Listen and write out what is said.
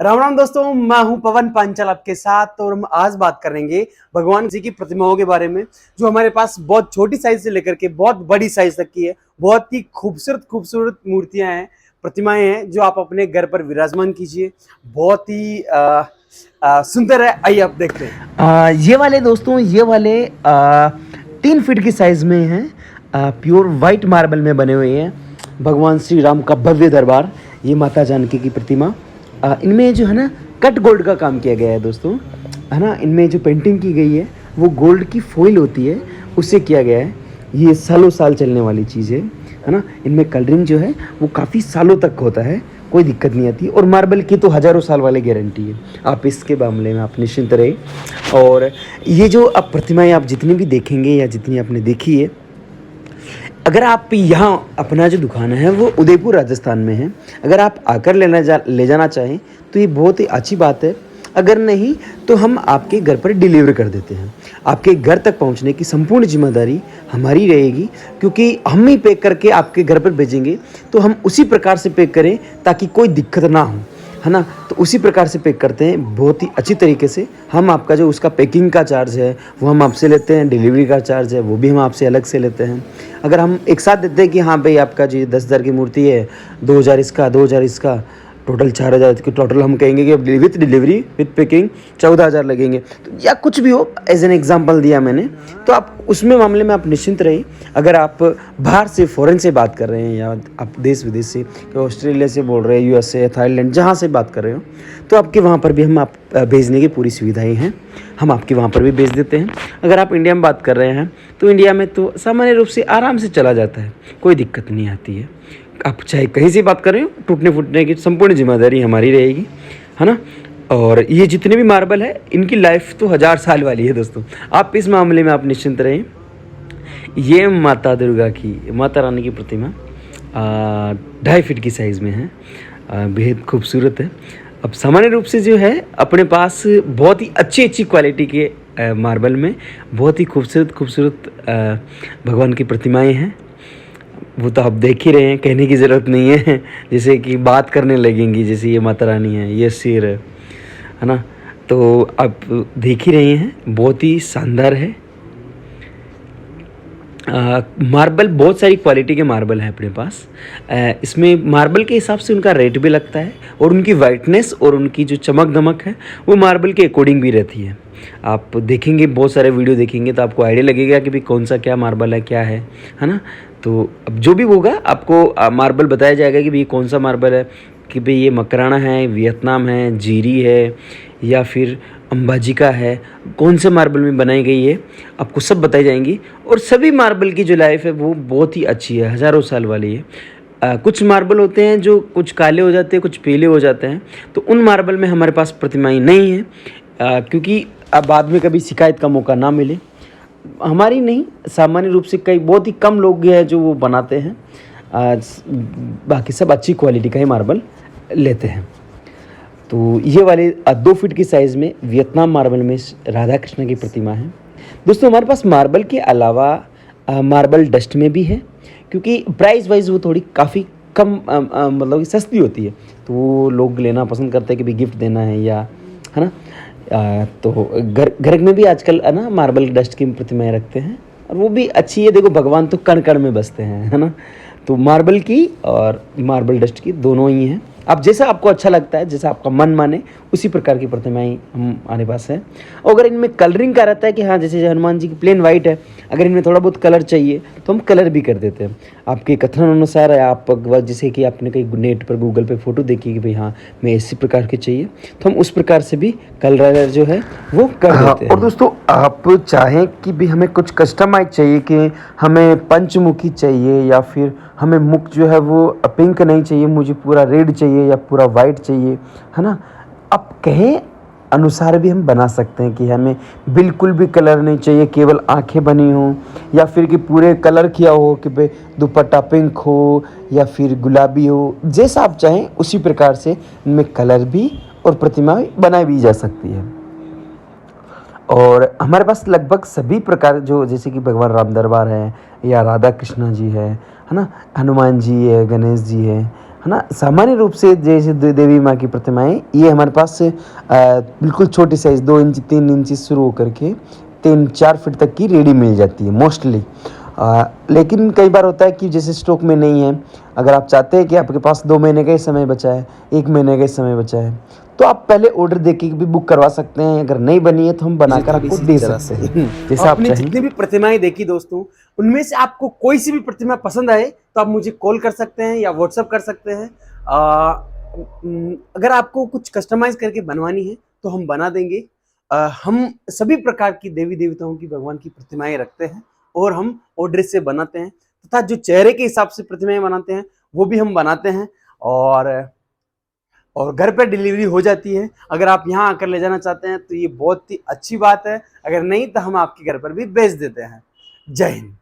राम राम दोस्तों, मैं हूं पवन पांचाल आपके साथ और हम आज बात करेंगे भगवान जी की प्रतिमाओं के बारे में जो हमारे पास बहुत छोटी साइज से लेकर के बहुत बड़ी साइज तक की है। बहुत ही खूबसूरत खूबसूरत मूर्तियां हैं, प्रतिमाएं हैं जो आप अपने घर पर विराजमान कीजिए। बहुत ही सुंदर है। आइए आप देखते हैं। ये वाले दोस्तों, ये वाले 3 फीट की साइज में हैं। प्योर वाइट मार्बल में बने हुए हैं भगवान श्री राम का भव्य दरबार। ये माता जानकी की प्रतिमा, इनमें जो है ना कट गोल्ड का काम किया गया है दोस्तों, है ना। इनमें जो पेंटिंग की गई है वो गोल्ड की फॉइल होती है, उससे किया गया है। ये सालों साल चलने वाली चीज़ है ना। इनमें कलरिंग जो है वो काफ़ी सालों तक होता है, कोई दिक्कत नहीं आती। और मार्बल की तो हज़ारों साल वाली गारंटी है, आप इसके मामले में आप निश्चिंत रहे। और ये जो अब प्रतिमाएं आप जितनी भी देखेंगे या जितनी आपने देखी है, अगर आप यहाँ अपना जो दुकान है वो उदयपुर राजस्थान में है, अगर आप आकर ले जाना चाहें तो ये बहुत ही अच्छी बात है। अगर नहीं तो हम आपके घर पर डिलीवर कर देते हैं। आपके घर तक पहुंचने की संपूर्ण जिम्मेदारी हमारी रहेगी, क्योंकि हम ही पैक करके आपके घर पर भेजेंगे तो हम उसी प्रकार से पैक करें ताकि कोई दिक्कत ना हो, है ना। तो उसी प्रकार से पैक करते हैं बहुत ही अच्छी तरीके से। हम आपका जो उसका पैकिंग का चार्ज है वो हम आपसे लेते हैं, डिलीवरी का चार्ज है वो भी हम आपसे अलग से लेते हैं। अगर हम एक साथ देते हैं कि हाँ भाई आपका जी 10,000 की मूर्ति है, 2,000 इसका, 2,000 इसका, टोटल 4,000 की, टोटल हम कहेंगे कि विथ डिलीवरी विथ पैकिंग 14,000 लगेंगे, तो या कुछ भी हो, एज एन एग्जांपल दिया मैंने, तो आप उसमें मामले में आप निश्चिंत रहिए। अगर आप बाहर से फॉरेन से बात कर रहे हैं या आप देश विदेश से, ऑस्ट्रेलिया से बोल रहे हैं, यूएसए, थाईलैंड, जहाँ से बात कर रहे हो, तो आपके वहाँ पर भी हम आप भेजने की पूरी सुविधाएँ हैं, हम आपके वहाँ पर भी भेज देते हैं। अगर आप इंडिया में बात कर रहे हैं तो इंडिया में तो सामान्य रूप से आराम से चला जाता है, कोई दिक्कत नहीं आती है। आप चाहे कहीं से बात कर रहे हो, टूटने फूटने की संपूर्ण जिम्मेदारी हमारी रहेगी, है ना। और ये जितने भी मार्बल है इनकी लाइफ तो 1000 साल वाली है दोस्तों, आप इस मामले में आप निश्चिंत रहें। ये माता दुर्गा की, माता रानी की प्रतिमा 2.5 फीट की साइज़ में है, बेहद खूबसूरत है। अब सामान्य रूप से जो है अपने पास बहुत ही अच्छी क्वालिटी के मार्बल में बहुत ही खूबसूरत खूबसूरत भगवान की प्रतिमाएं हैं। वो तो आप देख ही रहे हैं, कहने की ज़रूरत नहीं है। जैसे कि बात करने लगेंगी, जैसे ये माता रानी है, ये शेर है ना, तो आप देख ही रहे हैं, बहुत ही शानदार है। मार्बल बहुत सारी क्वालिटी के मार्बल हैं अपने पास। इसमें मार्बल के हिसाब से उनका रेट भी लगता है और उनकी वाइटनेस और उनकी जो चमक दमक है वो मार्बल के अकॉर्डिंग भी रहती है। आप देखेंगे, बहुत सारे वीडियो देखेंगे तो आपको आइडिया लगेगा कि भाई कौन सा क्या मार्बल है, क्या है ना। तो अब जो भी होगा आपको मार्बल बताया जाएगा कि भाई कौन सा मार्बल है, कि भाई ये मकराना है, वियतनाम है, जीरी है, या फिर अंबाजी का है, कौन से मार्बल में बनाई गई है, आपको सब बताई जाएंगी। और सभी मार्बल की जो लाइफ है वो बहुत ही अच्छी है, हज़ारों साल वाली है। कुछ मार्बल होते हैं जो कुछ काले हो जाते हैं, कुछ पीले हो जाते हैं, तो उन मार्बल में हमारे पास प्रतिमाएं नहीं है, क्योंकि अब बाद में कभी शिकायत का मौका ना मिले। हमारी नहीं, सामान्य रूप से कई बहुत ही कम लोग हैं जो वो बनाते हैं, बाकी सब अच्छी क्वालिटी का ही मार्बल लेते हैं। तो ये वाले 2 फीट की साइज़ में वियतनाम मार्बल में राधा कृष्ण की प्रतिमा है दोस्तों। हमारे पास मार्बल के अलावा मार्बल डस्ट में भी है, क्योंकि प्राइस वाइज वो थोड़ी काफ़ी कम मतलब कि सस्ती होती है, तो वो लोग लेना पसंद करते हैं कि भाई गिफ्ट देना है, या है ना। तो घर में भी आजकल है ना मार्बल डस्ट की प्रतिमाएं रखते हैं, और वो भी अच्छी है। देखो भगवान तो कण कण में बसते हैं, है ना। तो मार्बल की और मार्बल डस्ट की दोनों ही हैं। आप जैसा आपको अच्छा लगता है, जैसा आपका मन माने, उसी प्रकार की प्रतिमाएं हमारे पास है। और अगर इनमें कलरिंग का रहता है कि हाँ जैसे हनुमान जी की प्लेन वाइट है, अगर इनमें थोड़ा बहुत कलर चाहिए तो हम कलर भी कर देते हैं आपके कथन अनुसार। आप जैसे कि आपने कहीं नेट पर गूगल पे फ़ोटो देखी कि भाई हाँ मैं इसी प्रकार की चाहिए, तो हम उस प्रकार से भी कलर जो है वो कर देते हैं। और दोस्तों आप चाहें कि भी हमें कुछ कस्टमाइज चाहिए, कि हमें पंचमुखी चाहिए या फिर हमें मुख जो है वो पिंक नहीं चाहिए, मुझे पूरा रेड चाहिए या पूरा वाइट चाहिए, है ना, आप कहें अनुसार भी हम बना सकते हैं। कि हमें बिल्कुल भी कलर नहीं चाहिए, केवल आंखें बनी हो, या फिर कि पूरे कलर किया हो, कि भाई दुपट्टा पिंक हो या फिर गुलाबी हो, जैसा आप चाहें उसी प्रकार से इनमें कलर भी और प्रतिमा बनाई भी जा सकती है। और हमारे पास लगभग सभी प्रकार, जो जैसे कि भगवान राम दरबार है, या राधा कृष्णा जी है ना, हनुमान जी है, गणेश जी है है ना। सामान्य रूप से जैसे देवी माँ की प्रतिमाएं ये हमारे पास बिल्कुल छोटी साइज़ 2 इंच 3 इंच से शुरू होकर के 3-4 फीट तक की रेडी मिल जाती है मोस्टली। लेकिन कई बार होता है कि जैसे स्टॉक में नहीं है, अगर आप चाहते हैं कि आपके पास 2 महीने का ही समय बचा है, 1 महीने का ही समय बचा है, तो आप पहले ऑर्डर देके भी बुक करवा सकते हैं। अगर नहीं बनी है तो हम बनाकर थोड़ी आपको सी दे तरह सकते से हैं, जैसा आप आपने जितनी चाहेंगे। भी प्रतिमाएं देखी दोस्तों, उनमें से आपको कोई सी भी प्रतिमा पसंद आए तो आप मुझे कॉल कर सकते हैं या व्हाट्सअप कर सकते हैं। अगर आपको कुछ कस्टमाइज करके बनवानी है तो हम बना देंगे। हम सभी प्रकार की देवी देवताओं की, भगवान की प्रतिमाएं रखते हैं और हम ऑर्डर से बनाते हैं, तथा जो चेहरे के हिसाब से प्रतिमाएं बनाते हैं वो भी हम बनाते हैं और घर पर डिलीवरी हो जाती है। अगर आप यहाँ आकर ले जाना चाहते हैं तो ये बहुत ही अच्छी बात है, अगर नहीं तो हम आपके घर पर भी भेज देते हैं। जय हिंद।